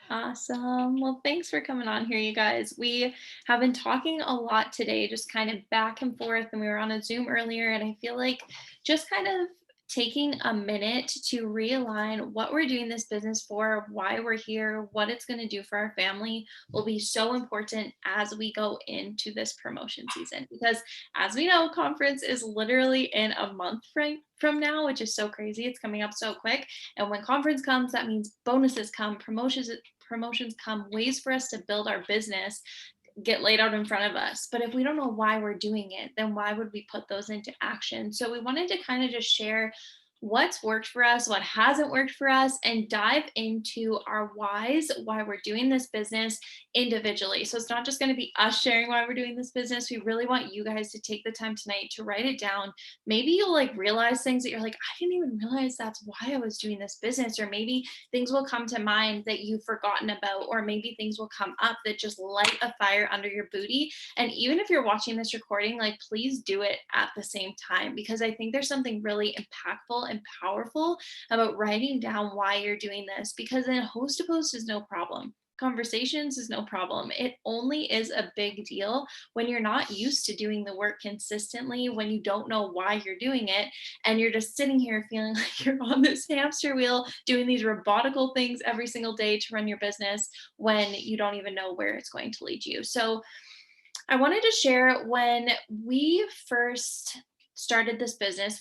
Awesome. Well, thanks for coming on here, you guys. We have been talking a lot today, just kind of back and forth, and we were on a Zoom earlier, and I feel like just kind of taking a minute to realign what we're doing this business for, why we're here, what it's going to do for our family will be so important as we go into this promotion season. Because as we know, conference is literally in a month from now, which is so crazy. It's coming up so quick. And when conference comes, that means bonuses come, promotions come, ways for us to build our business get laid out in front of us. But if we don't know why we're doing it, then why would we put those into action? So we wanted to kind of just share what's worked for us, what hasn't worked for us, and dive into our whys, why we're doing this business individually. So it's not just going to be us sharing why we're doing this business. We really want you guys to take the time tonight to write it down. Maybe you'll like realize things that you're like, I didn't even realize that's why I was doing this business. Or maybe things will come to mind that you've forgotten about, or maybe things will come up that just light a fire under your booty. And even if you're watching this recording, like please do it at the same time, because I think there's something really impactful and powerful about writing down why you're doing this, because then host to post is no problem. Conversations is no problem. It only is a big deal when you're not used to doing the work consistently, when you don't know why you're doing it, and you're just sitting here feeling like you're on this hamster wheel doing these robotical things every single day to run your business when you don't even know where it's going to lead you. So I wanted to share when we first started this business,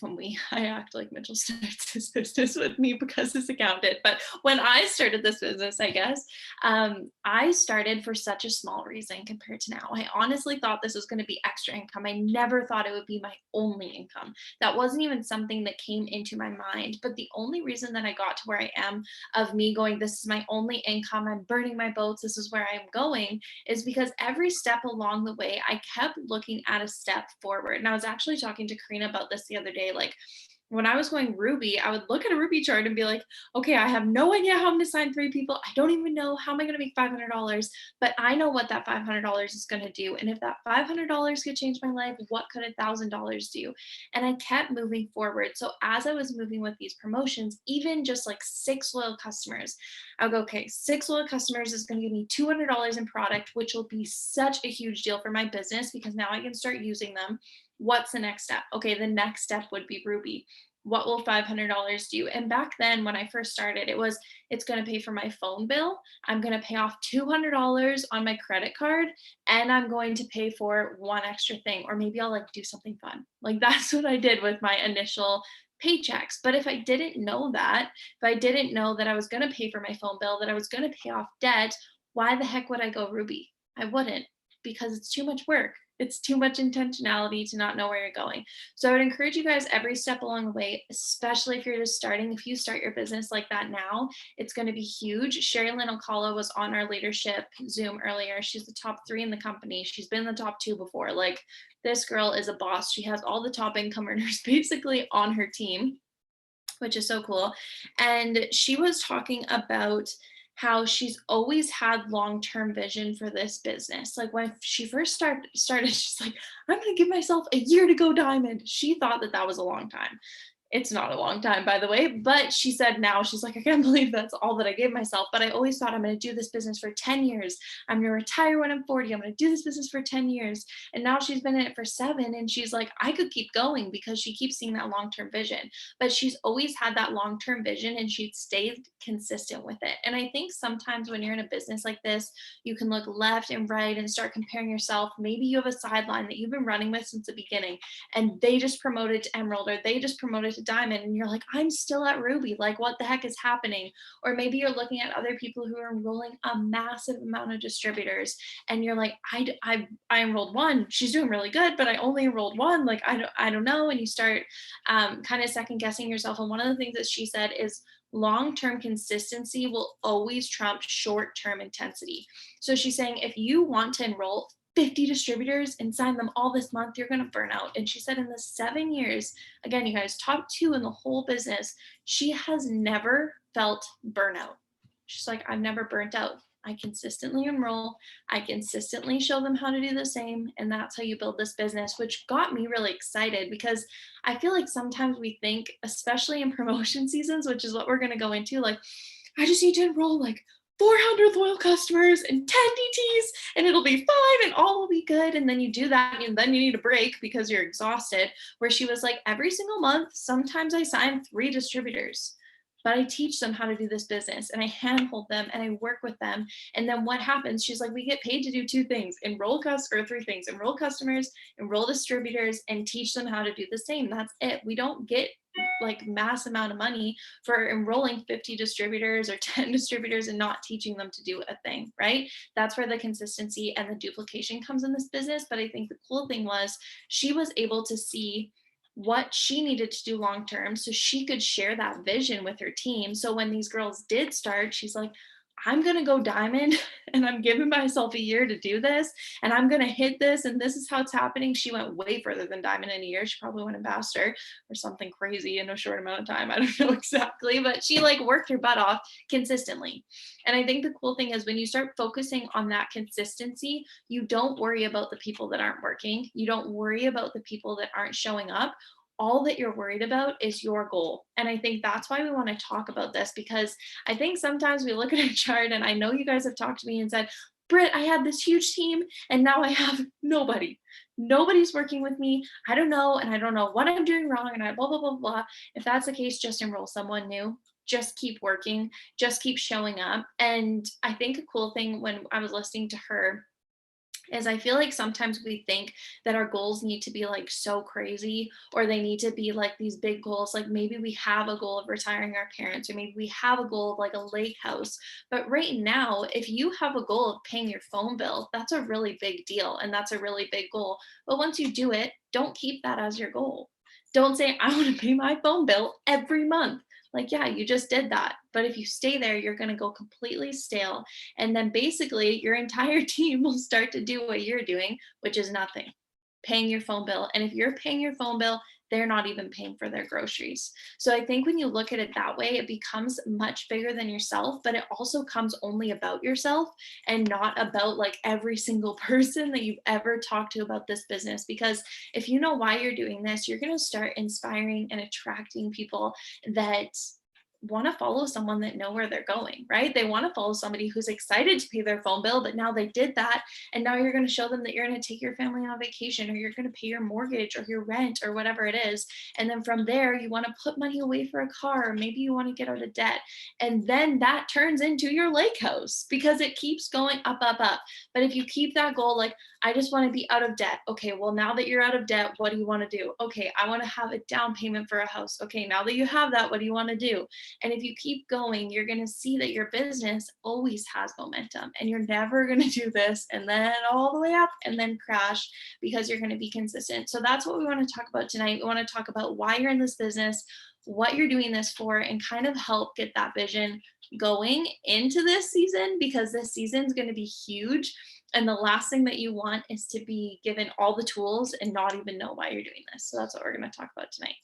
I act like Mitchell starts this business with me because his accountant, but when I started this business, I guess, I started for such a small reason compared to now. I honestly thought this was going to be extra income. I never thought it would be my only income. That wasn't even something that came into my mind. But the only reason that I got to where I am, of me going, this is my only income, I'm burning my boats, this is where I'm going, is because every step along the way, I kept looking at a step forward. And I was actually talking to Karina about this the other day. Like, when I was going Ruby, I would look at a Ruby chart and be like, okay, I have no idea how I'm going to sign three people. I don't even know how am I going to make $500, but I know what that $500 is going to do. And if that $500 could change my life, what could $1,000 do? And I kept moving forward. So as I was moving with these promotions, even just like 6 loyal customers, I'll go, okay, 6 loyal customers is going to give me $200 in product, which will be such a huge deal for my business because now I can start using them. What's the next step? Okay, the next step would be Ruby. What will $500 do? And back then, when I first started, it's going to pay for my phone bill. I'm going to pay off $200 on my credit card, and I'm going to pay for one extra thing, or maybe I'll like do something fun. Like that's what I did with my initial paychecks. But if I didn't know that, if I didn't know that I was going to pay for my phone bill, that I was going to pay off debt, why the heck would I go Ruby? I wouldn't, because it's too much work. It's too much intentionality to not know where you're going. So I would encourage you guys every step along the way, especially if you're just starting. If you start your business like that now, it's going to be huge. Sherry Lynn Alcala was on our leadership Zoom earlier. She's the top 3 in the company. She's been the top 2 before. Like, this girl is a boss. She has all the top income earners basically on her team, which is so cool. And she was talking about how she's always had long-term vision for this business. Like when she first started, she's like, I'm going to give myself a year to go diamond. She thought that that was a long time. It's not a long time, by the way, but she said now she's like, I can't believe that's all that I gave myself. But I always thought I'm going to do this business for 10 years. I'm going to retire when I'm 40. I'm going to do this business for 10 years. And now she's been in it for 7. And she's like, I could keep going because she keeps seeing that long-term vision. But she's always had that long-term vision and she'd stayed consistent with it. And I think sometimes when you're in a business like this, you can look left and right and start comparing yourself. Maybe you have a sideline that you've been running with since the beginning and they just promoted to Emerald or they just promoted to diamond, and you're like, I'm still at Ruby, like what the heck is happening? Or maybe you're looking at other people who are enrolling a massive amount of distributors and you're like, I enrolled one, she's doing really good, but I only enrolled one, like I don't know. And you start kind of second guessing yourself. And one of the things that she said is long-term consistency will always trump short-term intensity. So she's saying if you want to enroll 50 distributors and sign them all this month, you're going to burn out. And she said in the 7 years, again, you guys, top 2 in the whole business, she has never felt burnout. She's like, I've never burnt out. I consistently enroll. I consistently show them how to do the same. And that's how you build this business, which got me really excited because I feel like sometimes we think, especially in promotion seasons, which is what we're going to go into, like, I just need to enroll like 400 loyal customers and 10 DTs and it'll be fine and all will be good. And then you do that and then you need a break because you're exhausted. Where she was like, every single month, sometimes I sign 3 distributors, but I teach them how to do this business and I handhold them and I work with them. And then what happens? She's like, we get paid to do 2 things, or 3 things, enroll customers, enroll distributors, and teach them how to do the same. That's it. We don't get like mass amount of money for enrolling 50 distributors or 10 distributors and not teaching them to do a thing, right? That's where the consistency and the duplication comes in this business. But I think the cool thing was she was able to see what she needed to do long term so she could share that vision with her team. So when these girls did start, she's like, I'm going to go diamond and I'm giving myself a year to do this and I'm going to hit this. And this is how it's happening. She went way further than diamond in a year. She probably went ambassador or something crazy in a short amount of time. I don't know exactly, but she like worked her butt off consistently. And I think the cool thing is when you start focusing on that consistency, you don't worry about the people that aren't working. You don't worry about the people that aren't showing up. All that you're worried about is your goal. And I think that's why we want to talk about this, because I think sometimes we look at a chart, and I know you guys have talked to me and said, Britt, I had this huge team and now I have nobody. Nobody's working with me. I don't know. And I don't know what I'm doing wrong. And I blah, blah, blah, blah. If that's the case, just enroll someone new. Just keep working. Just keep showing up. And I think a cool thing when I was listening to her is I feel like sometimes we think that our goals need to be like so crazy, or they need to be like these big goals. Like maybe we have a goal of retiring our parents, or maybe we have a goal of like a lake house. But right now, if you have a goal of paying your phone bill, that's a really big deal and that's a really big goal. But once you do it, don't keep that as your goal. Don't say, I want to pay my phone bill every month. Like, yeah, you just did that. But if you stay there, you're going to go completely stale. And then basically your entire team will start to do what you're doing, which is nothing, paying your phone bill. And if you're paying your phone bill, they're not even paying for their groceries. So I think when you look at it that way, it becomes much bigger than yourself, but it also comes only about yourself and not about like every single person that you've ever talked to about this business. Because if you know why you're doing this, you're going to start inspiring and attracting people that want to follow someone that know where they're going, right? They want to follow somebody who's excited to pay their phone bill, but now they did that. And now you're going to show them that you're going to take your family on vacation, or you're going to pay your mortgage or your rent or whatever it is. And then from there, you want to put money away for a car, or maybe you want to get out of debt. And then that turns into your lake house because it keeps going up, up, up. But if you keep that goal, like, I just want to be out of debt. Okay, well, now that you're out of debt, what do you want to do? Okay, I want to have a down payment for a house. Okay, now that you have that, what do you want to do? And if you keep going, you're going to see that your business always has momentum, and you're never going to do this and then all the way up and then crash, because you're going to be consistent. So that's what we want to talk about tonight. We want to talk about why you're in this business, what you're doing this for, and kind of help get that vision going into this season, because this season is going to be huge. And the last thing that you want is to be given all the tools and not even know why you're doing this. So that's what we're going to talk about tonight.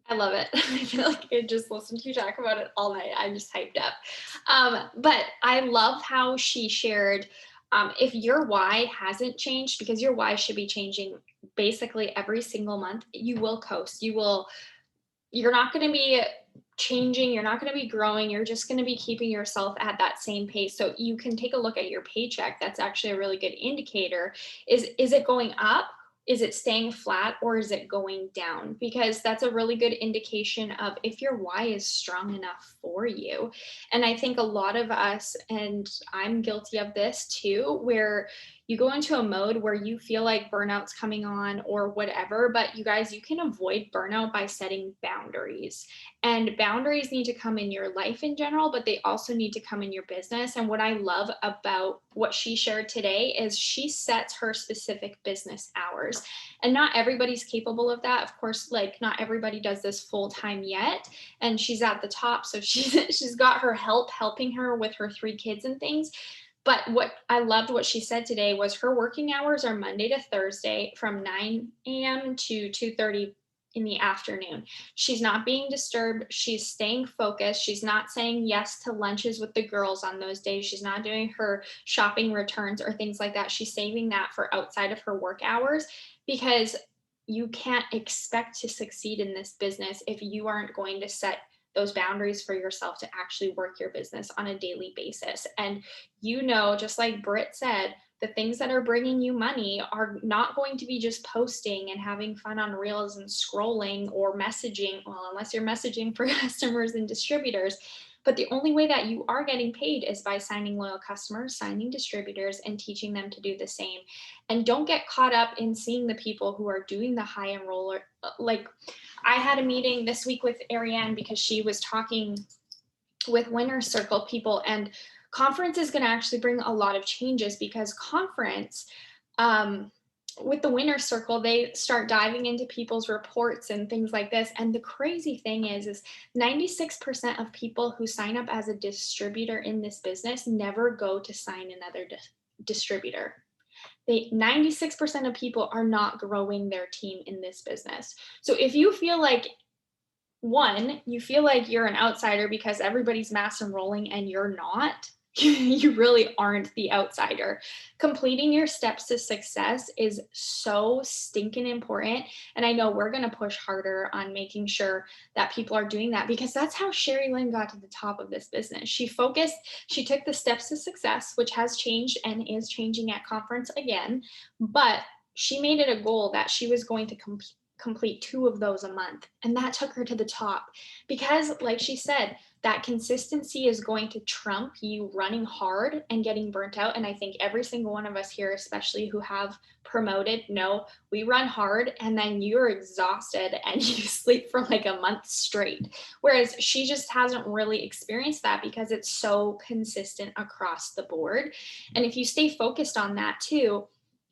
I love it. I feel like I could just listen to you talk about it all night. I'm just hyped up. But I love how she shared, if your why hasn't changed, because your why should be changing basically every single month, you will coast. You're not going to be changing, you're not going to be growing, you're just going to be keeping yourself at that same pace. So you can take a look at your paycheck. That's actually a really good indicator. Is it going up, is it staying flat, or is it going down? Because that's a really good indication of if your why is strong enough for you. And I think a lot of us, and I'm guilty of this too, where you go into a mode where you feel like burnout's coming on or whatever. But you guys, you can avoid burnout by setting boundaries. And boundaries need to come in your life in general, but they also need to come in your business. And what I love about what she shared today is she sets her specific business hours. And not everybody's capable of that. Of course, like not everybody does this full time yet. And she's at the top. So she's got her helping her with her 3 kids and things. But what I loved what she said today was her working hours are Monday to Thursday from 9 a.m. to 2:30 in the afternoon. She's not being disturbed. She's staying focused. She's not saying yes to lunches with the girls on those days. She's not doing her shopping returns or things like that. She's saving that for outside of her work hours, because you can't expect to succeed in this business if you aren't going to set those boundaries for yourself to actually work your business on a daily basis. And just like Britt said, the things that are bringing you money are not going to be just posting and having fun on reels and scrolling or messaging. Well, unless you're messaging for customers and distributors. But the only way that you are getting paid is by signing loyal customers, signing distributors, and teaching them to do the same. And don't get caught up in seeing the people who are doing the high end roller. Like, I had a meeting this week with Ariane because she was talking with Winner's Circle people, and conference is going to actually bring a lot of changes because conference, um, with the Winner's Circle, they start diving into people's reports and things like this. And the crazy thing is 96% of people who sign up as a distributor in this business never go to sign another distributor. 96% of people are not growing their team in this business. So if you feel like, one, you feel like you're an outsider because everybody's mass enrolling and you're not, you really aren't the outsider. Completing your steps to success is so stinking important. And I know we're going to push harder on making sure that people are doing that because that's how Sherry Lynn got to the top of this business. She took the steps to success, which has changed and is changing at conference again, but she made it a goal that she was going to complete 2 of those a month. And that took her to the top because, like she said, that consistency is going to trump you running hard and getting burnt out. And I think every single one of us here, especially who have promoted, know we run hard and then you're exhausted and you sleep for like a month straight. Whereas she just hasn't really experienced that because it's so consistent across the board. And if you stay focused on that too,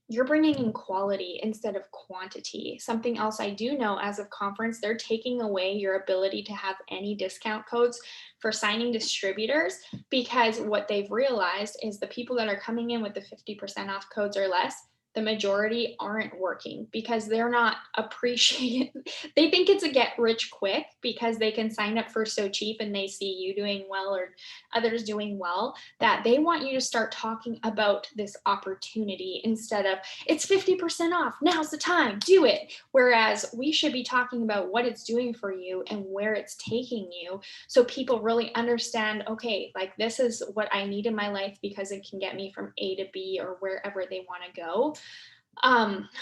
you're bringing in quality instead of quantity. Something else I do know, as of conference, they're taking away your ability to have any discount codes for signing distributors because what they've realized is the people that are coming in with the 50% off codes or less, the majority aren't working because they're not appreciating. They think it's a get rich quick because they can sign up for so cheap and they see you doing well or others doing well, that they want you to start talking about this opportunity instead of it's 50% off. Now's the time, do it. Whereas we should be talking about what it's doing for you and where it's taking you. So people really understand, okay, like this is what I need in my life because it can get me from A to B or wherever they want to go.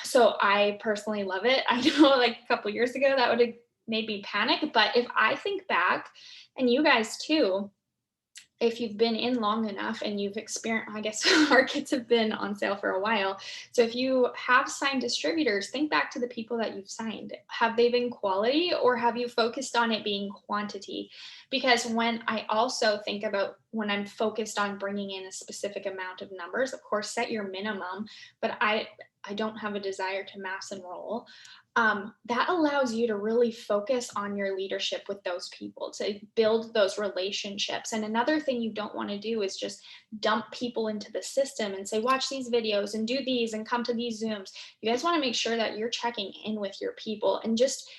So I personally love it. I know like a couple years ago that would have made me panic, but if I think back, and you guys too, if you've been in long enough and you've experienced, I guess our kits have been on sale for a while. So if you have signed distributors, think back to the people that you've signed. Have they been quality or have you focused on it being quantity? Because when I also think about when I'm focused on bringing in a specific amount of numbers, of course, set your minimum, but I don't have a desire to mass enroll. That allows you to really focus on your leadership with those people, to build those relationships. And another thing you don't want to do is just dump people into the system and say, watch these videos and do these and come to these Zooms. You guys want to make sure that you're checking in with your people and just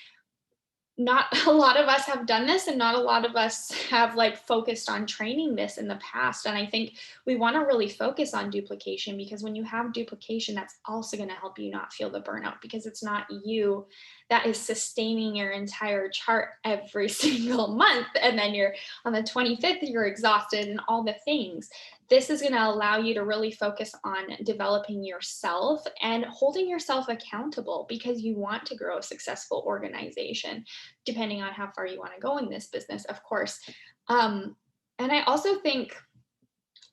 not a lot of us have done this and not a lot of us have like focused on training this in the past. And I think we want to really focus on duplication because when you have duplication, that's also going to help you not feel the burnout because it's not you that is sustaining your entire chart every single month. And then you're on the 25th, you're exhausted and all the things. This is going to allow you to really focus on developing yourself and holding yourself accountable because you want to grow a successful organization, depending on how far you want to go in this business, of course. And I also think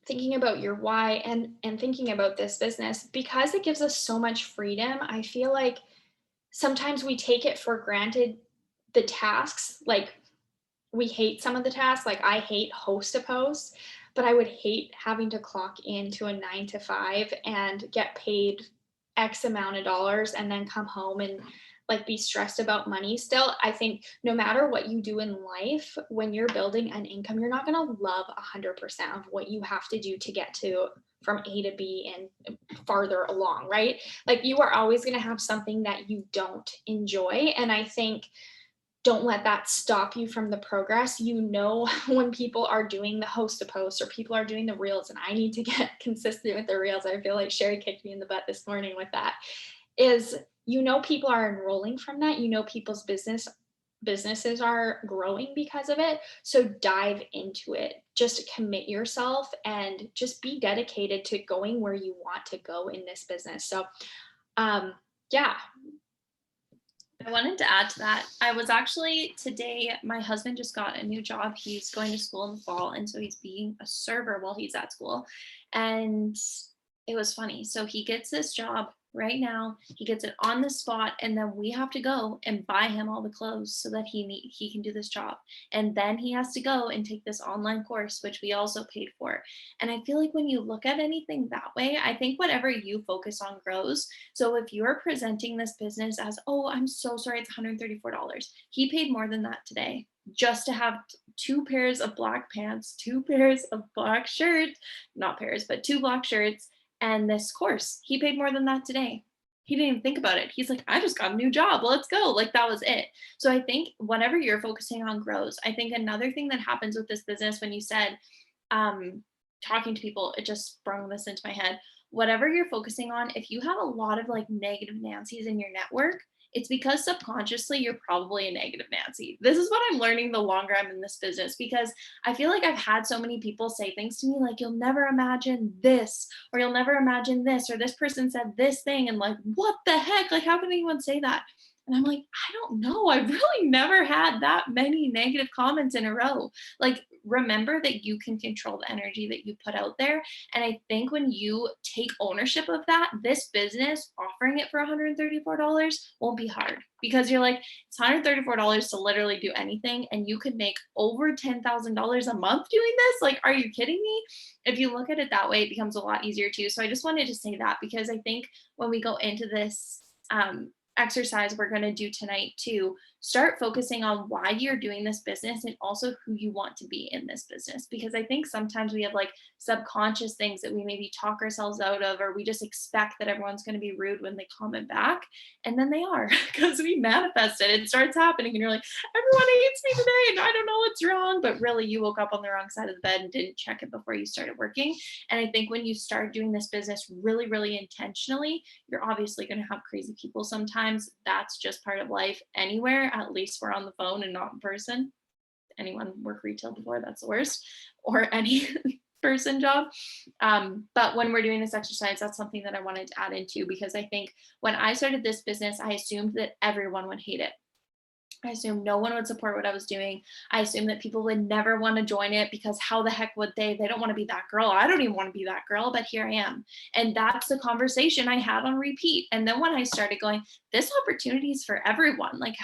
thinking about your why and thinking about this business, because it gives us so much freedom, I feel like sometimes we take it for granted the tasks. Like we hate some of the tasks. Like I hate host a post, but I would hate having to clock into a 9 to 5 and get paid X amount of dollars and then come home and like be stressed about money still. I think no matter what you do in life, when you're building an income, you're not going to love 100% of what you have to do to get to from A to B and farther along, right? Like you are always going to have something that you don't enjoy. And I think don't let that stop you from the progress. When people are doing the host to post or people are doing the reels, and I need to get consistent with the reels. I feel like Sherry kicked me in the butt this morning with that. Is people are enrolling from that. People's business businesses are growing because of it. So dive into it. Just commit yourself and just be dedicated to going where you want to go in this business. So, um, yeah, I wanted to add to that. I was actually today, my husband just got a new job. He's going to school in the fall. And so he's being a server while he's at school. And it was funny. So he gets this job right now. He gets it on the spot, and then we have to go and buy him all the clothes so that he can do this job. And then he has to go and take this online course, which we also paid for. And I feel like when you look at anything that way, I think whatever you focus on grows. So if you're presenting this business as, oh, I'm so sorry, it's $134. He paid more than that today just to have two pairs of black pants, two pairs of black shirts, not pairs, but two black shirts, and this course. He paid more than that today. He didn't even think about it. He's like, I just got a new job. Let's go. Like, that was it. So I think whatever you're focusing on grows. I think another thing that happens with this business, when you said, um, talking to people, it just sprung this into my head. Whatever you're focusing on, if you have a lot of like negative Nancy's in your network, it's because subconsciously you're probably a negative Nancy. This is what I'm learning the longer I'm in this business, because I feel like I've had so many people say things to me like, you'll never imagine this, or you'll never imagine this, or this person said this thing. And like, what the heck? Like, how can anyone say that? And I'm like, I don't know. I've really never had that many negative comments in a row. Like, remember that you can control the energy that you put out there. And I think when you take ownership of that, this business offering it for $134 won't be hard, because you're like, it's $134 to literally do anything. And you could make over $10,000 a month doing this. Like, are you kidding me? If you look at it that way, it becomes a lot easier too. So I just wanted to say that, because I think when we go into this, exercise we're going to do tonight too, start focusing on why you're doing this business and also who you want to be in this business. Because I think sometimes we have like subconscious things that we maybe talk ourselves out of, or we just expect that everyone's going to be rude when they comment back, and then they are because we manifest it. It starts happening and you're like, everyone hates me today and I don't know what's wrong, but really you woke up on the wrong side of the bed and didn't check it before you started working. And I think when you start doing this business really, really intentionally, you're obviously going to have crazy people sometimes. That's just part of life anywhere. At least we're on the phone and not in person. Anyone work retail before? That's the worst. Or any person job. But when we're doing this exercise, that's something that I wanted to add into, because I think when I started this business, I assumed that everyone would hate it. I assumed no one would support what I was doing. I assumed that people would never want to join it, because how the heck would they? They don't want to be that girl. I don't even want to be that girl, but here I am. And that's the conversation I had on repeat. And then when I started going, this opportunity is for everyone. Like,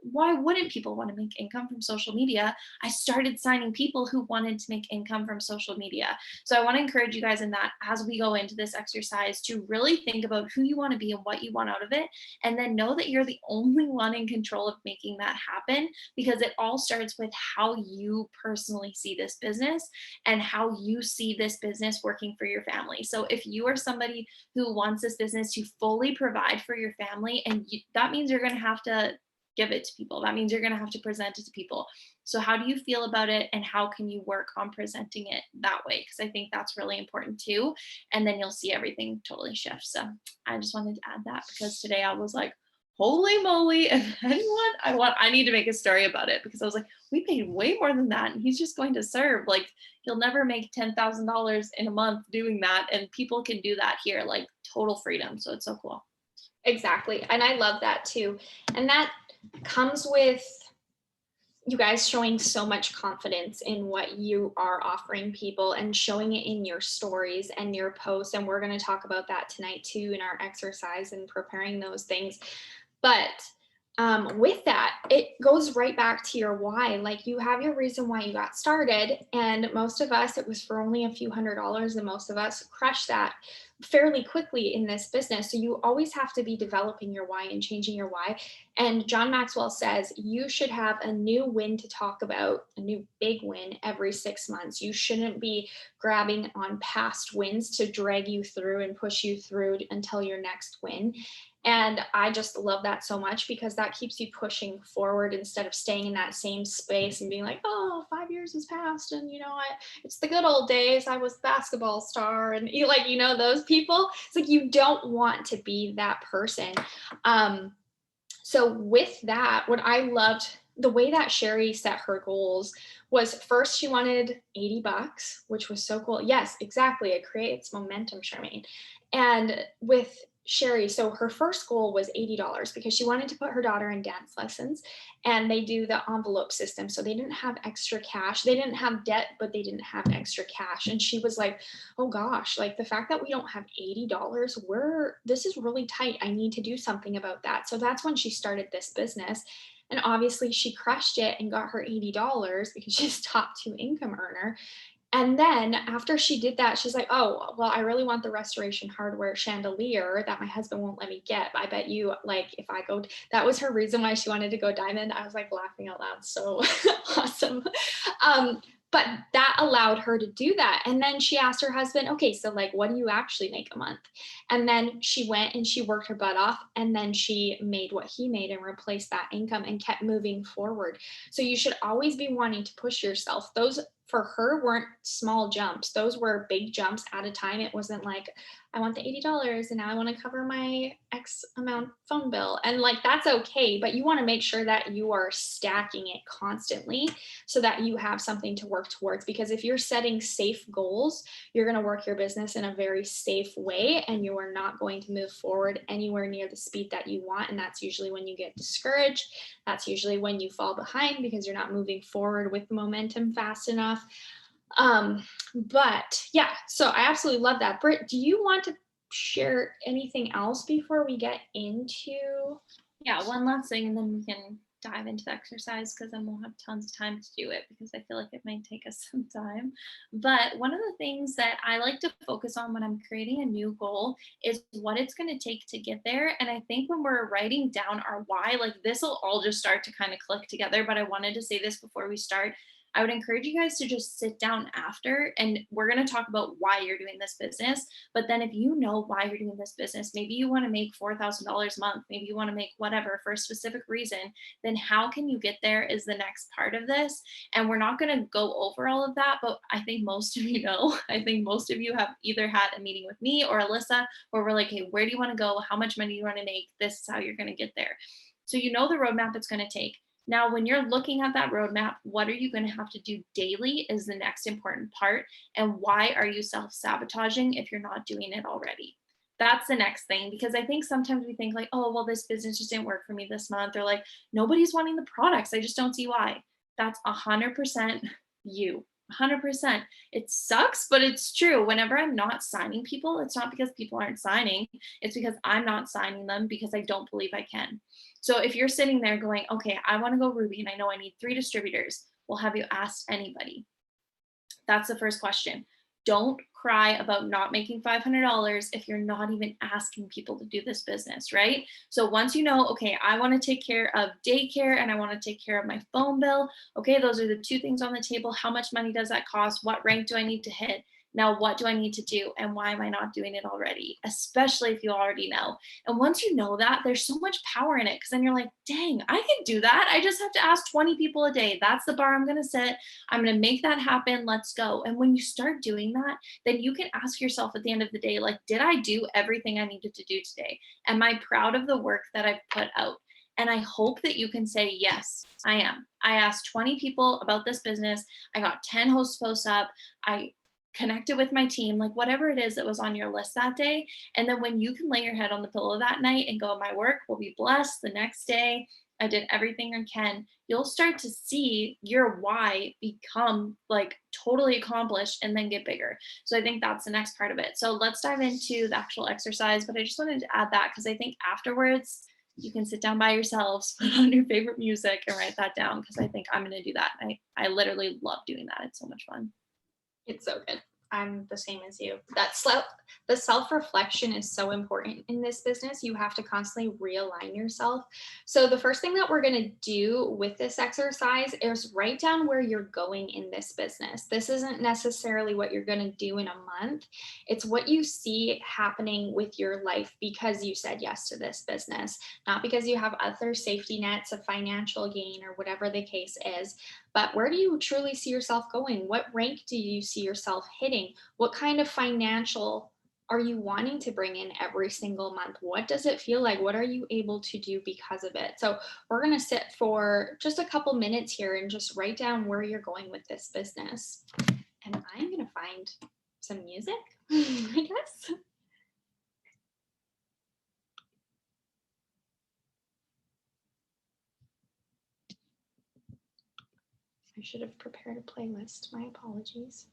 why wouldn't people want to make income from social media? I started signing people who wanted to make income from social media. So I want to encourage you guys in that, as we go into this exercise, to really think about who you want to be and what you want out of it. And then know that you're the only one in control of making that happen, because it all starts with how you personally see this business and how you see this business working for your family. So if you are somebody who wants this business to fully provide for your family, and that means you're going to have to give it to people. That means you're going to have to present it to people. So how do you feel about it, and how can you work on presenting it that way? Because I think that's really important too. And then you'll see everything totally shift. So I just wanted to add that, because today I was like, holy moly, if anyone, I need to make a story about it, because I was like, we paid way more than that and he's just going to serve. Like, you'll never make $10,000 in a month doing that, and people can do that here, like total freedom. So it's so cool. exactly. And I love that too. And that comes with you guys showing so much confidence in what you are offering people and showing it in your stories and your posts. And we're going to talk about that tonight too in our exercise and preparing those things. But with that, it goes right back to your why. Like, you have your reason why you got started. And most of us, it was for only a few $100s, and most of us crushed that fairly quickly in this business. So you always have to be developing your why and changing your why. And John Maxwell says you should have a new win to talk about, a new big win every 6 months. You shouldn't be grabbing on past wins to drag you through and push you through until your next win. And I just love that so much, because that keeps you pushing forward instead of staying in that same space and being like, oh, 5 years has passed. And, it's the good old days. I was basketball star. And those people, it's like, you don't want to be that person. So with that, what I loved the way that Sherry set her goals was first she wanted $80, which was so cool. Yes, exactly. It creates momentum, Charmaine. And with Sherry, so her first goal was $80 because she wanted to put her daughter in dance lessons, and they do the envelope system. So they didn't have extra cash. They didn't have debt, but they didn't have extra cash. And she was like, oh gosh, like the fact that we don't have $80, this is really tight. I need to do something about that. So that's when she started this business. And obviously she crushed it and got her $80 because she's top two income earner. And then after she did that, she's like, oh, well, I really want the restoration hardware chandelier that my husband won't let me get. I bet you, like, if I go, that was her reason why she wanted to go diamond. I was like laughing out loud. So awesome. Um, but that allowed her to do that. And then she asked her husband, okay, so like, what do you actually make a month? And then she went and she worked her butt off. And then she made what he made and replaced that income and kept moving forward. So you should always be wanting to push yourself. Those for her weren't small jumps. Those were big jumps at a time. It wasn't like, I want the $80 and now I want to cover my X amount phone bill. And like, that's okay. But you want to make sure that you are stacking it constantly so that you have something to work towards. Because if you're setting safe goals, you're going to work your business in a very safe way and you are not going to move forward anywhere near the speed that you want. And that's usually when you get discouraged. That's usually when you fall behind because you're not moving forward with momentum fast enough. But yeah, so I absolutely love that. Britt, do you want to share anything else before we get into? Yeah, one last thing, and then we can dive into the exercise because then we'll have tons of time to do it because I feel like it might take us some time. But one of the things that I like to focus on when I'm creating a new goal is what it's going to take to get there. And I think when we're writing down our why, like this will all just start to kind of click together. But I wanted to say this before we start. I would encourage you guys to just sit down after and we're going to talk about why you're doing this business. But then if you know why you're doing this business, maybe you want to make $4,000 a month, maybe you want to make whatever for a specific reason, then how can you get there is the next part of this. And we're not going to go over all of that, but I think most of you know, I think most of you have either had a meeting with me or Alyssa where we're like, hey, where do you want to go? How much money do you want to make? This is how you're going to get there. So you know the roadmap it's going to take. Now, when you're looking at that roadmap, what are you going to have to do daily is the next important part. And why are you self sabotaging if you're not doing it already? That's the next thing because I think sometimes we think like, oh, well, this business just didn't work for me this month. Or like, nobody's wanting the products. I just don't see why. That's 100% you. 100%. It sucks, but it's true. Whenever I'm not signing people, it's not because people aren't signing. It's because I'm not signing them because I don't believe I can. So if you're sitting there going, okay, I want to go Ruby and I know I need 3 distributors, well, have you asked anybody? That's the first question. Don't cry about not making $500 if you're not even asking people to do this business, right? So once you know, okay, I want to take care of daycare and I want to take care of my phone bill. Okay, those are the 2 things on the table. How much money does that cost? What rank do I need to hit? Now, what do I need to do? And why am I not doing it already? Especially if you already know. And once you know that, there's so much power in it because then you're like, dang, I can do that. I just have to ask 20 people a day. That's the bar I'm going to set. I'm going to make that happen. Let's go. And when you start doing that, then you can ask yourself at the end of the day, like, did I do everything I needed to do today? Am I proud of the work that I've put out? And I hope that you can say, yes, I am. I asked 20 people about this business. I got 10 host posts up. I connected with my team, like whatever it is that was on your list that day. And then when you can lay your head on the pillow that night and go, my work will be blessed the next day. I did everything I can. You'll start to see your why become like totally accomplished and then get bigger. So I think that's the next part of it. So let's dive into the actual exercise. But I just wanted to add that because I think afterwards, you can sit down by yourselves, put on your favorite music, and write that down because I think I'm going to do that. I literally love doing that. It's so much fun. It's so good. I'm the same as you. The self-reflection is so important in this business. You have to constantly realign yourself. So the first thing that we're going to do with this exercise is write down where you're going in this business. This isn't necessarily what you're going to do in a month. It's what you see happening with your life because you said yes to this business, not because you have other safety nets of financial gain or whatever the case is. But where do you truly see yourself going? What rank do you see yourself hitting? What kind of financial are you wanting to bring in every single month? What does it feel like? What are you able to do because of it? So we're going to sit for just a couple minutes here and just write down where you're going with this business. And I'm going to find some music, I guess. I should have prepared a playlist. My apologies.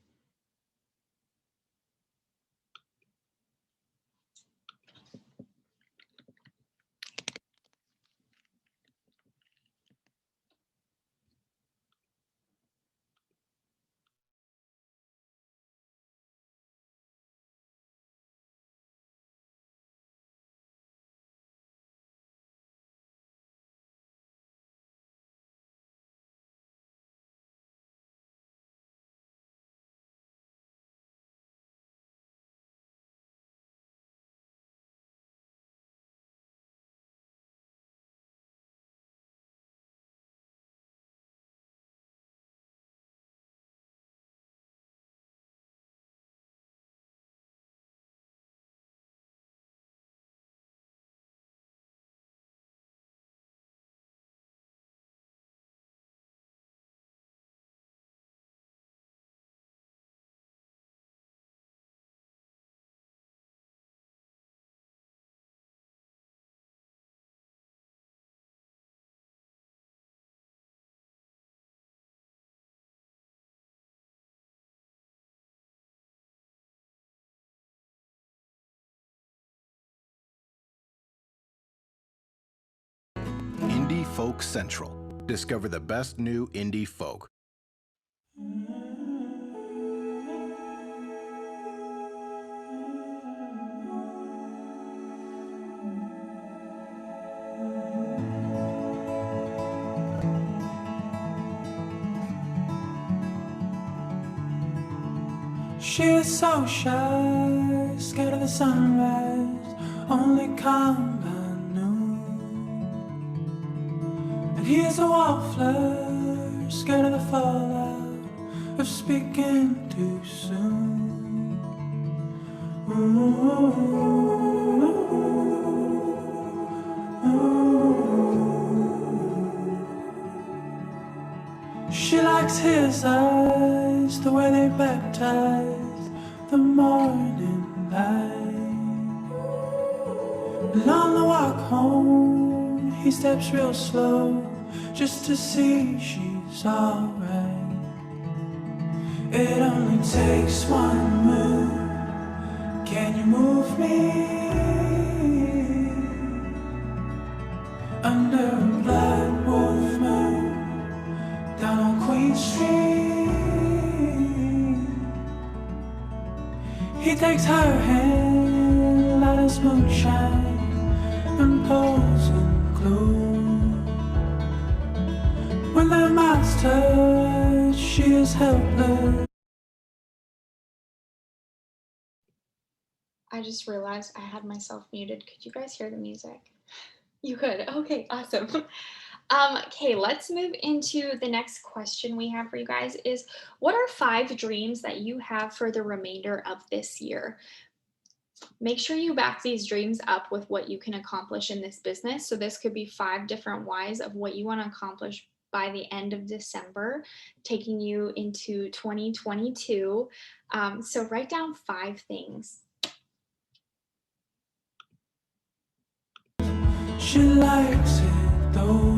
Indie Folk Central. Discover the best new indie folk. She is so shy, scared of the sunrise, only come by noon. And he is a wallflower, scared of the fallout of speaking too soon. She likes his eyes, the way they baptize the morning light. And on the walk home, he steps real slow, just to see she's alright. It only takes one move. Can you move me? Under a blood wolf moon, down on Queen Street. He takes her hand, light as moonshine, and pulls in glue. When their mouths touch, she is helpless. I just realized I had myself muted. Could you guys hear the music? You could. Okay, awesome. Okay, let's move into the next question we have for you guys is, what are 5 dreams that you have for the remainder of this year? Make sure you back these dreams up with what you can accomplish in this business. So this could be 5 different whys of what you want to accomplish by the end of December, taking you into 2022. So write down 5 things. She likes it though.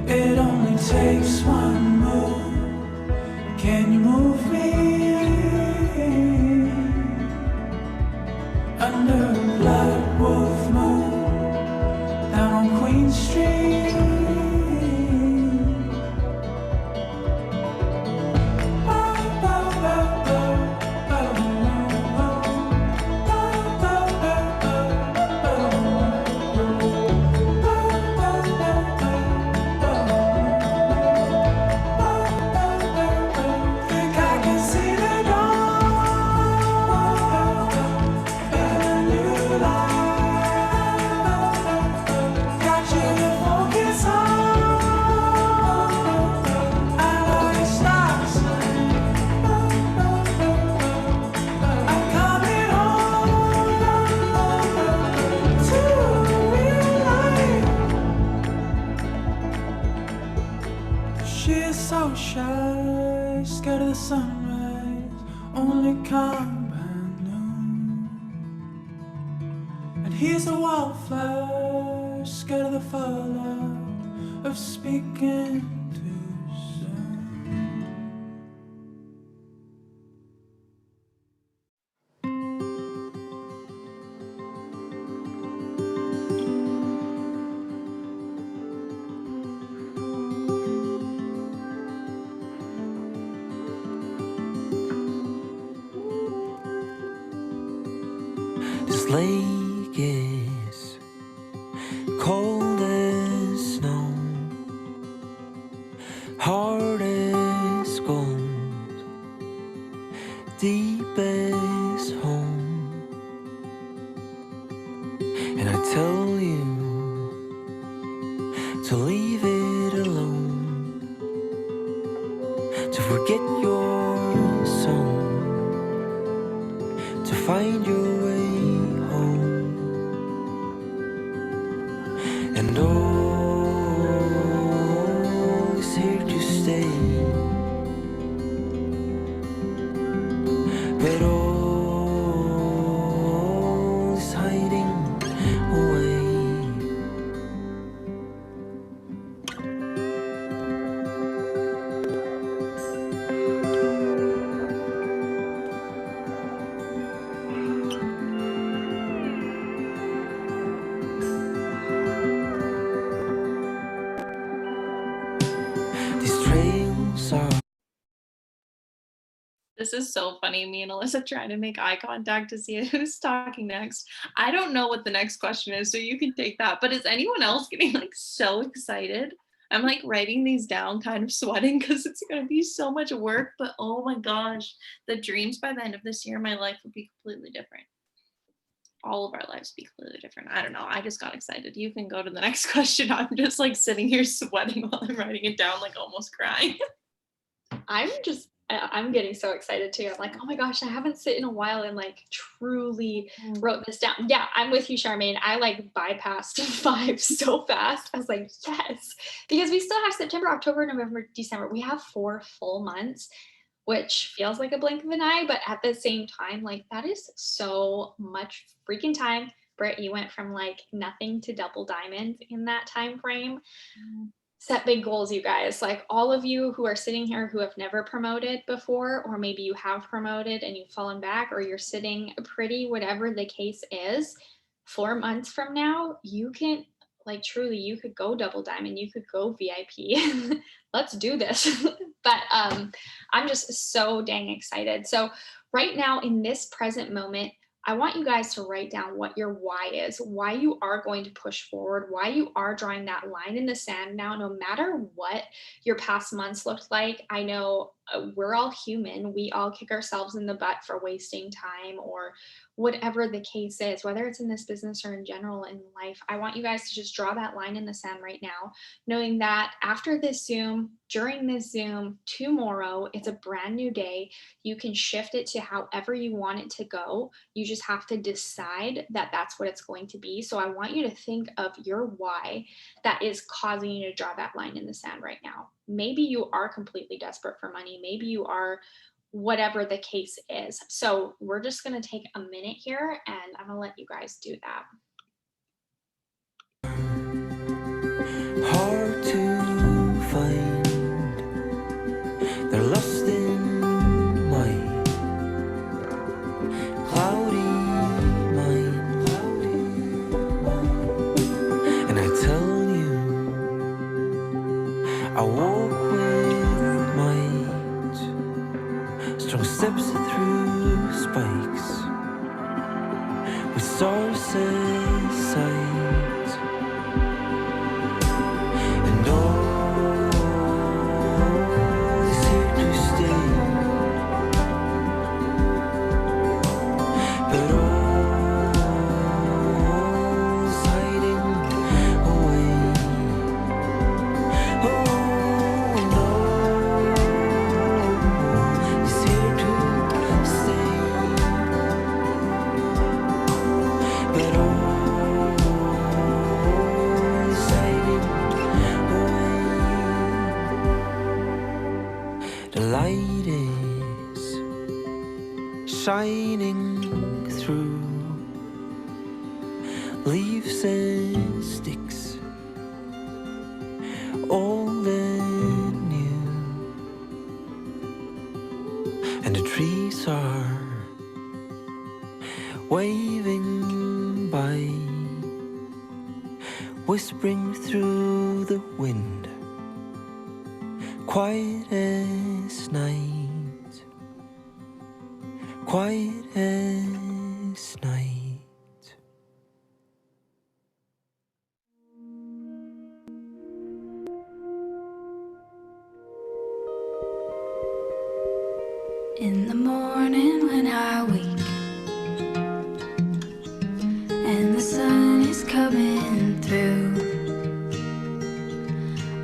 It only takes one move. Can you move me? Under a blood wolf moon, down on Queen Street. scared of the sunrise, only come by noon. And he's a wildflower, scared of the fallout of speaking too soon. This lake is cold as snow, hard as gold, deep as home. And I tell you to leave it alone, to forget your song, to find your way home. And all is here to stay, but all is hiding away. These trails are This is so funny. Me and Alyssa trying to make eye contact to see who's talking next. I don't know what the next question is, so you can take that. But is anyone else getting like so excited? I'm like writing these down, kind of sweating because it's going to be so much work. But oh my gosh, the dreams by the end of this year, my life would be completely different. All of our lives be completely different. I don't know. I just got excited. You can go to the next question. I'm just like sitting here sweating while I'm writing it down, like almost crying. I'm getting so excited too. I'm like, oh my gosh, I haven't sit in a while and like truly wrote this down. Yeah, I'm with you, Charmaine. I like bypassed 5 so fast. I was like, yes, because we still have September, October, November, December. We have 4 full months, which feels like a blink of an eye, but at the same time, like that is so much freaking time. Britt, you went from like nothing to double diamonds in that time frame. Set big goals, you guys. Like all of you who are sitting here who have never promoted before, or maybe you have promoted and you've fallen back, or you're sitting pretty, whatever the case is, 4 months from now, you can like truly, you could go double diamond, you could go VIP. Let's do this. But I'm just so dang excited. So right now in this present moment, I want you guys to write down what your why is, why you are going to push forward, why you are drawing that line in the sand now, no matter what your past months looked like. I know we're all human. We all kick ourselves in the butt for wasting time or whatever the case is, whether it's in this business or in general in life. I want you guys to just draw that line in the sand right now, knowing that after this Zoom, during this Zoom, tomorrow, it's a brand new day. You can shift it to however you want it to go. You just have to decide that that's what it's going to be. So I want you to think of your why that is causing you to draw that line in the sand right now. Maybe you are completely desperate for money. Maybe you are whatever the case is. So we're just going to take a minute here and I'm going to let you guys do that. hard to find. They're lost in my cloudy mind. And I tell you, I walk with might, strong steps through spikes, with stars aside, and all is here to stay, but all is hiding away. Oh, and all is here to stay, but all light is shining through leaves and sticks, old and new, and the trees are waving by, whispering through the wind, quiet as night, quiet as night. In the morning when I wake and the sun is coming through,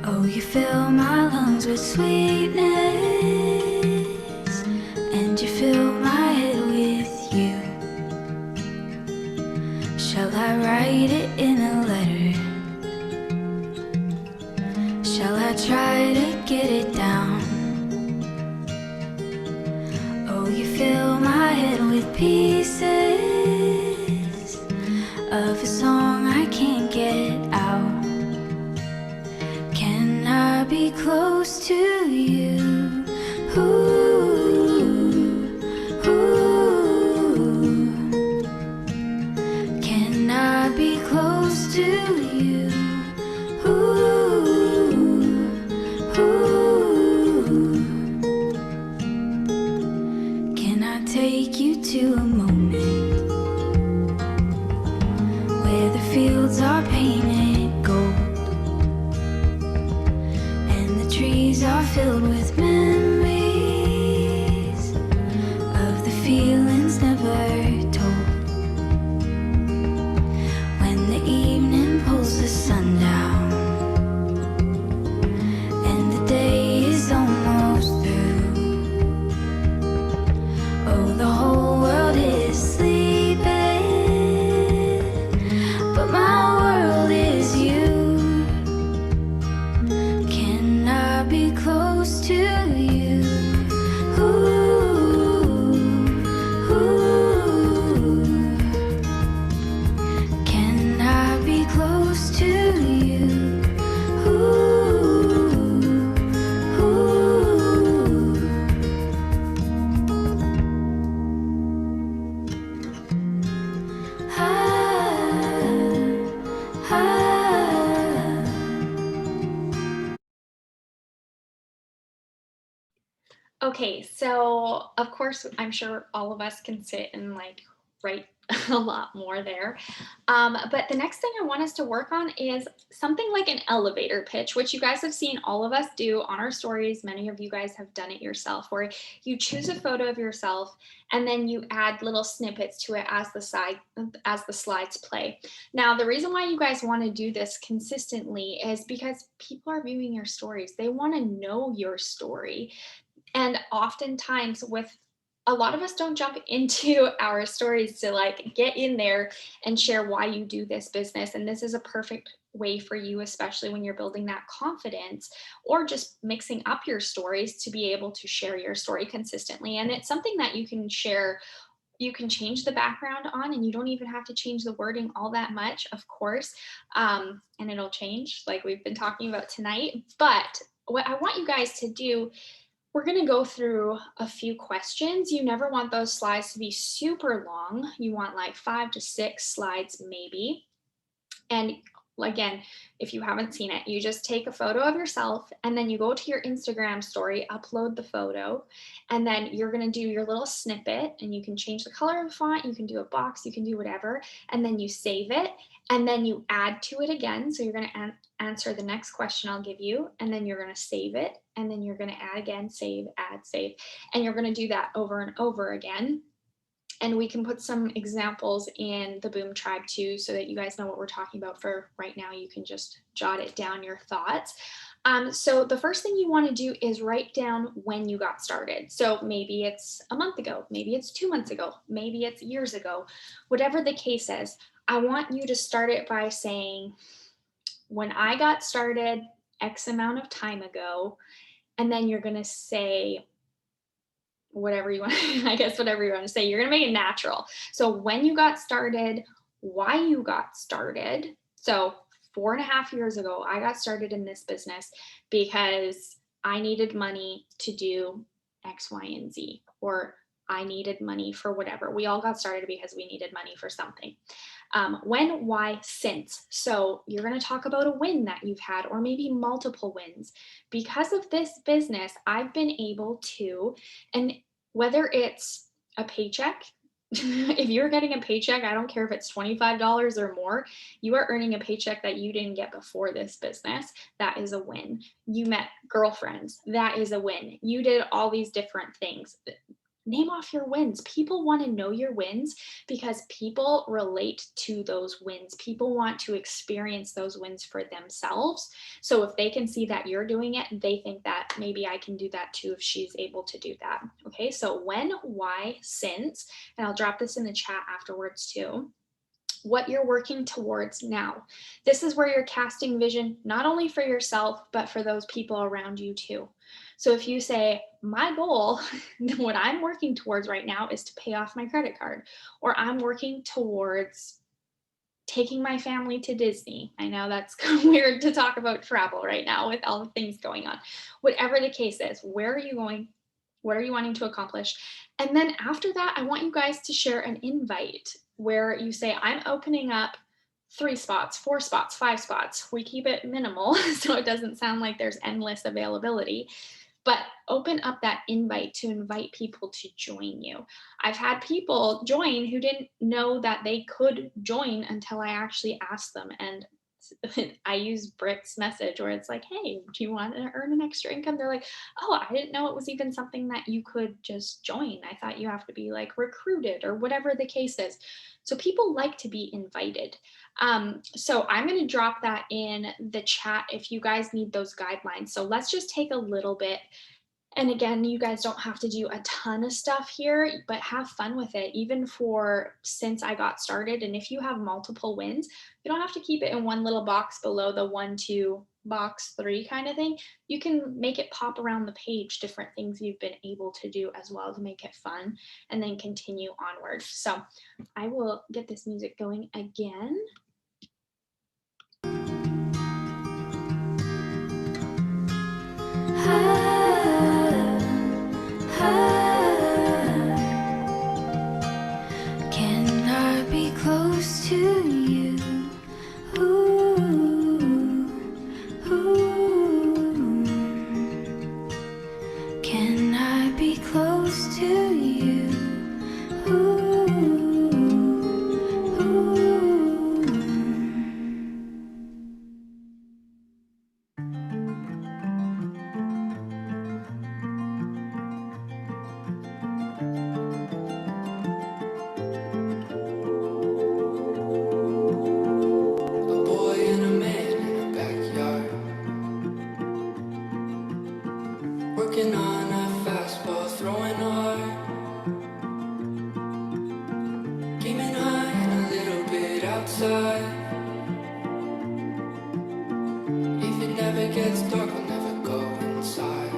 oh, you fill my lungs with sweetness, and you fill my head with you. Shall I write it in a letter? Shall I try to get it down? Oh, you fill my head with pieces of a song I can't get out. Can I be close to you? Ooh, ooh. Can I be close to you? Ooh, ooh. Can I take you to a moment where the fields are painted gold and the trees are filled with memories of the feelings never told? When the evening pulls the sun down and the day is almost through, oh, the whole world is sleeping, but my world is you. Can I be close to you? Ooh, ooh. Can I be close to you? Ooh, ooh. Ah, ah. Okay, so of course, I'm sure all of us can sit and like write a lot more there. But the next thing I want us to work on is something like an elevator pitch, which you guys have seen all of us do on our stories. Many of you guys have done it yourself, where you choose a photo of yourself and then you add little snippets to it as the slides play. Now, the reason why you guys want to do this consistently is because people are viewing your stories. They want to know your story. And oftentimes with a lot of us don't jump into our stories to like get in there and share why you do this business. And this is a perfect way for you, especially when you're building that confidence or just mixing up your stories to be able to share your story consistently. And it's something that you can share. You can change the background on, and you don't even have to change the wording all that much, of course. And it'll change like we've been talking about tonight. But what I want you guys to do, we're going to go through a few questions. You never want those slides to be super long. You want like 5 to 6 slides maybe. And again, if you haven't seen it, you just take a photo of yourself and then you go to your Instagram story, upload the photo, and then you're going to do your little snippet, and you can change the color of the font, you can do a box, you can do whatever, and then you save it and then you add to it again. So you're going to answer the next question I'll give you, and then you're going to save it, and then you're going to add again, save, add, save, and you're going to do that over and over again. And we can put some examples in the Boom Tribe too, so that you guys know what we're talking about. For right now, you can just jot it down, your thoughts. So the first thing you want to do is write down when you got started. So maybe it's a month ago, maybe it's 2 months ago, maybe it's years ago, whatever the case is. I want you to start it by saying, when I got started X amount of time ago, and then you're going to say whatever you want, I guess whatever you want to say, you're going to make it natural. So when you got started, why you got started. So 4.5 years ago, I got started in this business because I needed money to do X, Y, and Z, or I needed money for whatever. We all got started because we needed money for something. When, why, since. So you're going to talk about a win that you've had, or maybe multiple wins. Because of this business, I've been able to, and whether it's a paycheck, if you're getting a paycheck, I don't care if it's $25 or more, you are earning a paycheck that you didn't get before this business. That is a win. You met girlfriends. That is a win. You did all these different things. Name off your wins. People want to know your wins because people relate to those wins. People want to experience those wins for themselves. So if they can see that you're doing it, they think that maybe I can do that too if she's able to do that. Okay, so when, why, since, and I'll drop this in the chat afterwards too. What you're working towards now. This is where you're casting vision, not only for yourself, but for those people around you too. So if you say, my goal, what I'm working towards right now is to pay off my credit card, or I'm working towards taking my family to Disney. I know that's kind of weird to talk about travel right now with all the things going on. Whatever the case is, where are you going? What are you wanting to accomplish? And then after that, I want you guys to share an invite where you say, I'm opening up 3 spots, 4 spots, 5 spots. We keep it minimal so it doesn't sound like there's endless availability. But open up that invite to invite people to join you. I've had people join who didn't know that they could join until I actually asked them. And I use Britt's message where it's like, hey, do you want to earn an extra income? They're like, oh, I didn't know it was even something that you could just join. I thought you have to be like recruited or whatever the case is. So people like to be invited. So I'm going to drop that in the chat if you guys need those guidelines. So let's just take a little bit. And again, you guys don't have to do a ton of stuff here, but have fun with it, even for since I got started. And if you have multiple wins, you don't have to keep it in one little box below the 1, 2, box 3 kind of thing. You can make it pop around the page, different things you've been able to do as well to make it fun, and then continue onward. So I will get this music going again. Can I be close to you? Ooh, ooh. Can I be close to you? Ooh, ooh. A boy and a man in a backyard, working on a fastball, throwing hard, aiming high and a little bit outside. If it never gets dark, I'll never go inside.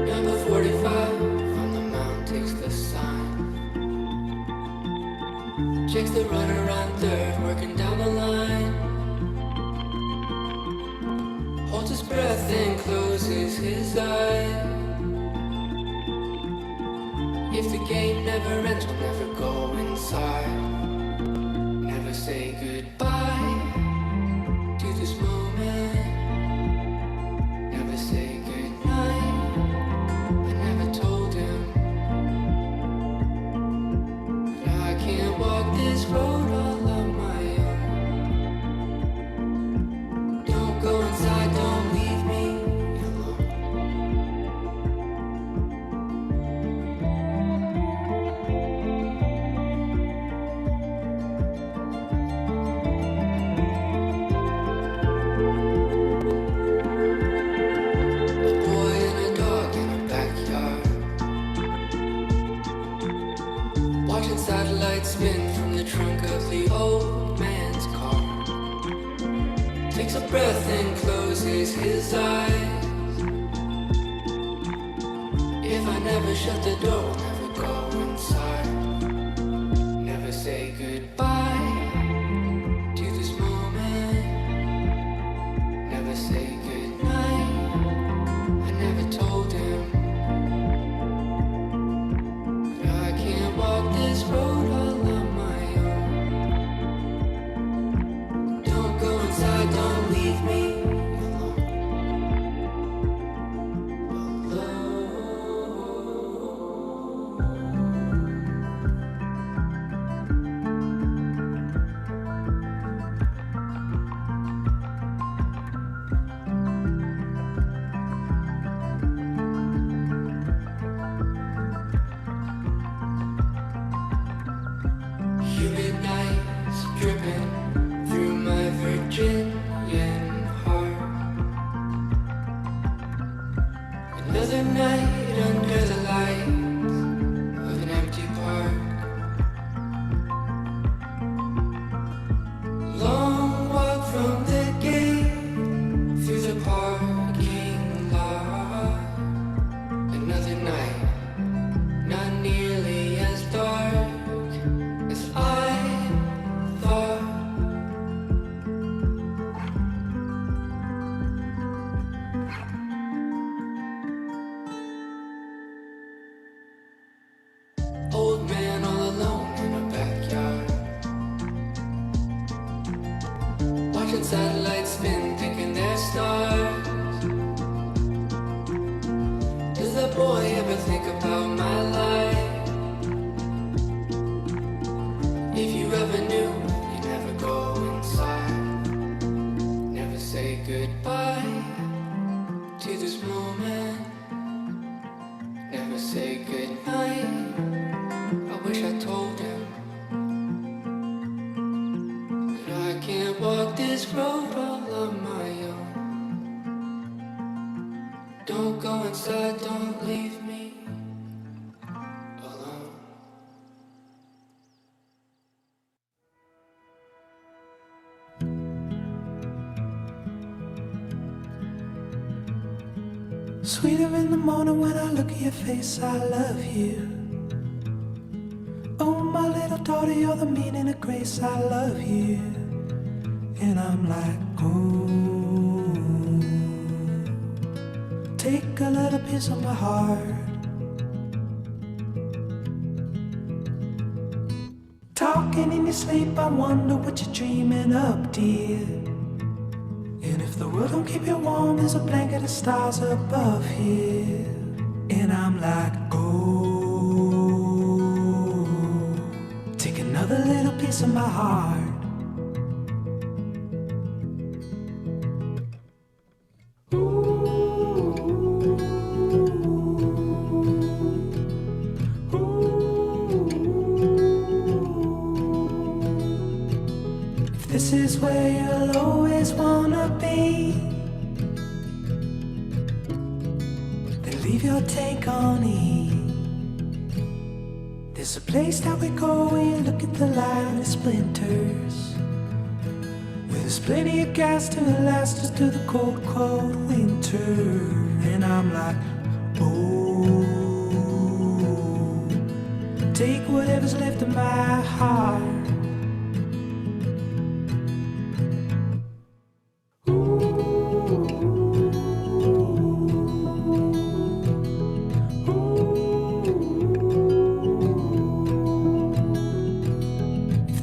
Number 45 on the mound takes the sign. Checks the runner on third, working down the line. Holds his breath and closes his eyes. If the game never ends, we'll never go inside. Never say goodbye to this moment. Never say goodnight. I never told him that I can't walk this road all on my own. Don't go inside, don't leave me alone. Watching satellites spin from the trunk of the old man's car. Takes a breath and closes his eyes. If I never shut the door, never go inside. Never say goodbye to this moment. Never say goodnight. I never told him. But I can't walk this road all on my own. Don't go inside, don't leave me alone. Humid nights dripping through my Virginian heart. Another night under the lights of an empty park. Long walk from the gate through the parking lot. Another night, not nearly as dark as I thought. Old man all alone in a backyard. Watching satellites spin, thinking they're stars. Does that boy ever think about my life? If you ever knew, you never go inside. Never say goodbye to this moment. Never say goodnight. I wish I told him. But I can't walk this road all on my own. Don't go inside, don't leave me alone. Sweeter in the morning when I look at your face, I love you. Oh, my little daughter, you're the meaning of grace, I love you. And I'm like, oh, take a little piece of my heart. Talking in your sleep, I wonder what you're dreaming up, dear. And if the world don't keep you warm, there's a blanket of stars above here. And I'm like, oh, take another little piece of my heart. If this is where you'll always wanna be, then leave your take on E. There's a place that we go where you look at the light and it splinters, where there's plenty of gas to last us through the cold, cold winter. And I'm like, oh, take whatever's left of my heart.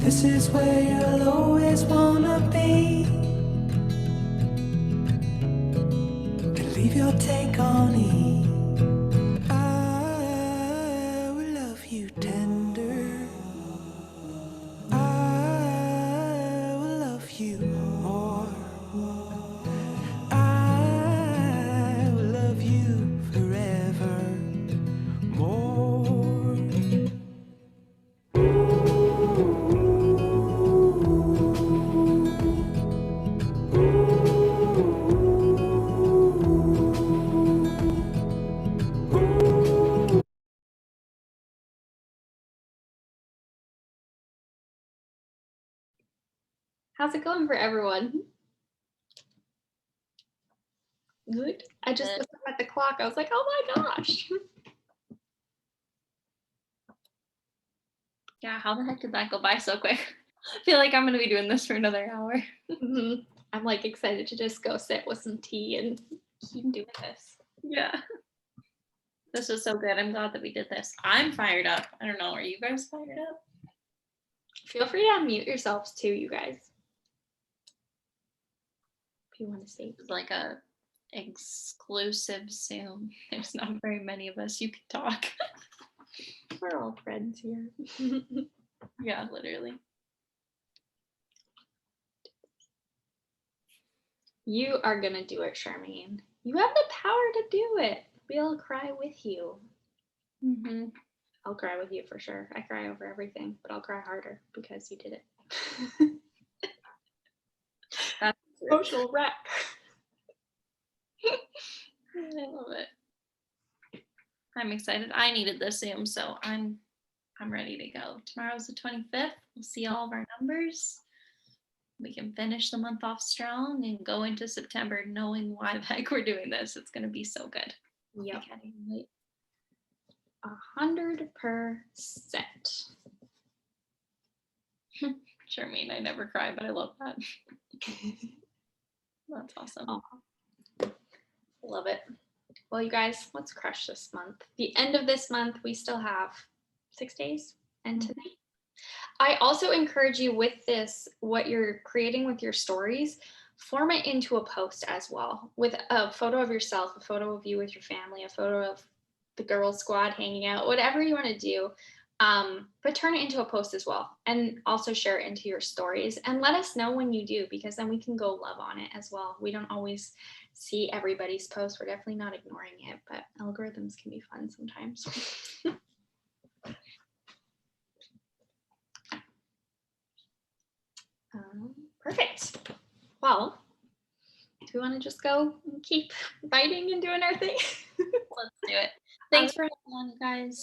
This is where you'll always wanna be, then leave your take on E. I will love you tender, I will love you more, I will love you forever more. How's it going for everyone? Good. I just looked up at the clock. I was like, oh my gosh. Yeah, how the heck did that go by so quick? I feel like I'm gonna be doing this for another hour. Mhm. I'm like excited to just go sit with some tea and keep doing this. Yeah. This was so good. I'm glad that we did this. I'm fired up. I don't know. Are you guys fired up? Feel free to unmute yourselves too, you guys. If you want to say. It's like a exclusive Zoom. There's not very many of us. You can talk. We're all friends here. Yeah, literally. You are gonna do it, Charmaine. You have the power to do it. We'll cry with you. Mm-hmm. I'll cry with you for sure. I cry over everything, but I'll cry harder because you did it. That's Social wreck. I love it. I'm excited. I needed this Zoom, so I'm ready to go. Tomorrow's the 25th. We'll see all of our numbers. We can finish the month off strong and go into September knowing why the heck we're doing this. It's gonna be so good. Yep. I can't even wait. 100%. Charmaine, I never cry, but I love that. That's awesome. Oh, love it. Well, you guys, let's crush this month. The end of this month, we still have 6 days and tonight. I also encourage you with this, what you're creating with your stories, form it into a post as well with a photo of yourself, a photo of you with your family, a photo of the girls squad hanging out, whatever you want to do. But turn it into a post as well, and also share it into your stories and let us know when you do, because then we can go love on it as well. We don't always see everybody's post. We're definitely not ignoring it, but algorithms can be fun sometimes. Perfect. Well, do we want to just go and keep biting and doing our thing? Let's do it. Thanks for having on, guys.